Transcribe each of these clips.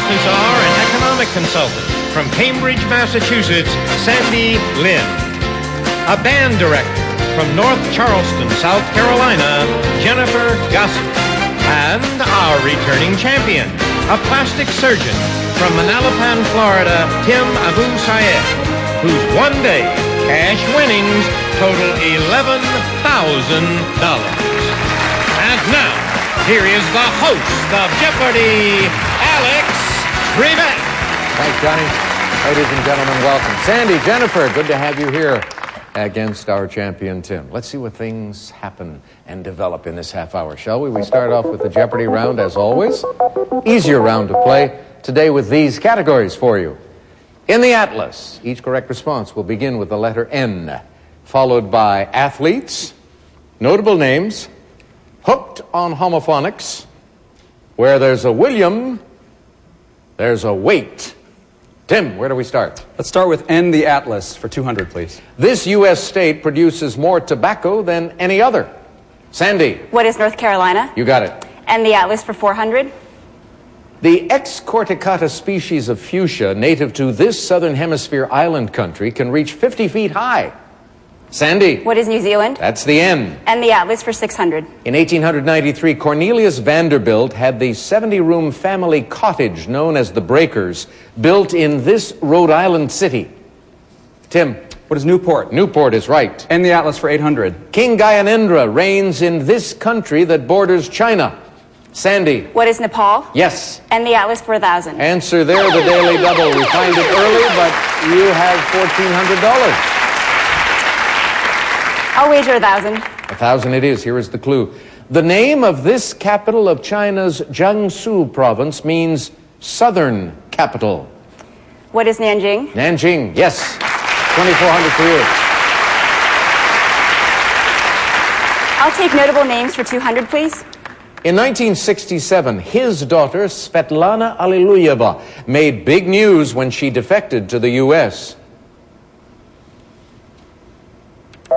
business czar and economic consultant from Cambridge, Massachusetts, Sandy Lynn. A band director from North Charleston, South Carolina, Jennifer Gossett. And our returning champion, a plastic surgeon from Manalapan, Florida, Tim Abu Sayed, whose one-day cash winnings total $11,000. And now, here is the host of Jeopardy, Alex Trebek. Thanks, Johnny. Ladies and gentlemen, welcome. Sandy, Jennifer, good to have you here against our champion, Tim. Let's see what things happen and develop in this half hour, shall we? We start off with the Jeopardy round, as always. Easier round to play today with these categories for you. In the Atlas, each correct response will begin with the letter N, followed by athletes, notable names, hooked on homophonics. Where there's a William, there's a wait. Tim, where do we start? Let's start with N the Atlas for 200, please. This U.S. state produces more tobacco than any other. Sandy. What is North Carolina? You got it. And the Atlas for 400? The X-corticata species of fuchsia native to this southern hemisphere island country can reach 50 feet high. Sandy. What is New Zealand? That's the N. And the Atlas for 600? In 1893, Cornelius Vanderbilt had the 70-room family cottage known as the Breakers built in this Rhode Island city. Tim. What is Newport? Newport is right. And the Atlas for 800? King Gyanendra reigns in this country that borders China. Sandy. What is Nepal? Yes. And the Atlas for 1,000? Answer there, the Daily Double. We find it early, but you have $1,400. I'll wager 1,000. 1,000 it is. Here is the clue. The name of this capital of China's Jiangsu province means southern capital. What is Nanjing? Nanjing, yes. 2,400 for you. I'll take notable names for 200, please. In 1967, his daughter, Svetlana Alliluyeva, made big news when she defected to the U.S.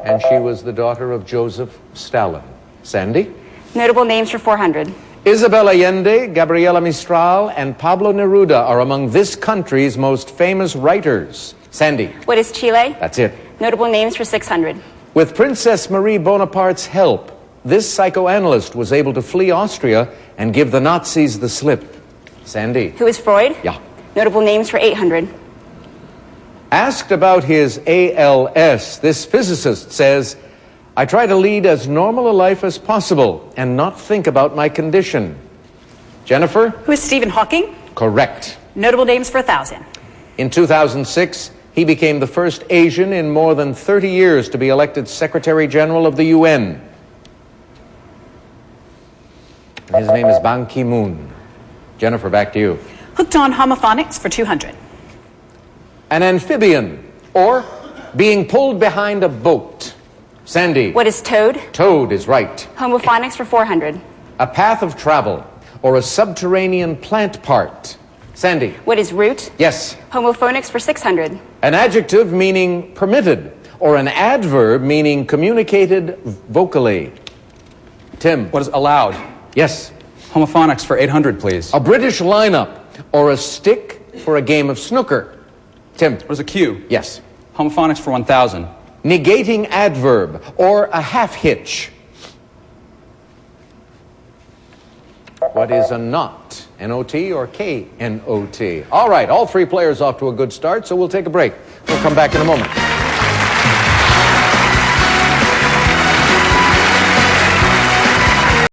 And she was the daughter of Joseph Stalin. Sandy? Notable names for 400. Isabel Allende, Gabriela Mistral, and Pablo Neruda are among this country's most famous writers. Sandy? What is Chile? That's it. Notable names for 600. With Princess Marie Bonaparte's help, this psychoanalyst was able to flee Austria and give the Nazis the slip. Sandy? Who is Freud? Yeah. Notable names for 800. Asked about his ALS, this physicist says, I try to lead as normal a life as possible and not think about my condition. Jennifer? Who is Stephen Hawking? Correct. Notable names for 1,000. In 2006, he became the first Asian in more than 30 years to be elected Secretary General of the UN. His name is Ban Ki-moon. Jennifer, back to you. Hooked on homophonics for 200. An amphibian, or being pulled behind a boat. Sandy. What is Toad? Toad is right. Homophonics for 400. A path of travel, or a subterranean plant part. Sandy. What is Root? Yes. Homophonics for 600. An adjective meaning permitted, or an adverb meaning communicated vocally. Tim. What is allowed? Yes. Homophonics for 800, please. A British lineup, or a stick for a game of snooker. Tim. What is a cue? Yes. Homophonics for 1,000. Negating adverb, or a half hitch. What is a knot? N-O-T or K-N-O-T? All right, all three players off to a good start, so we'll take a break. We'll come back in a moment.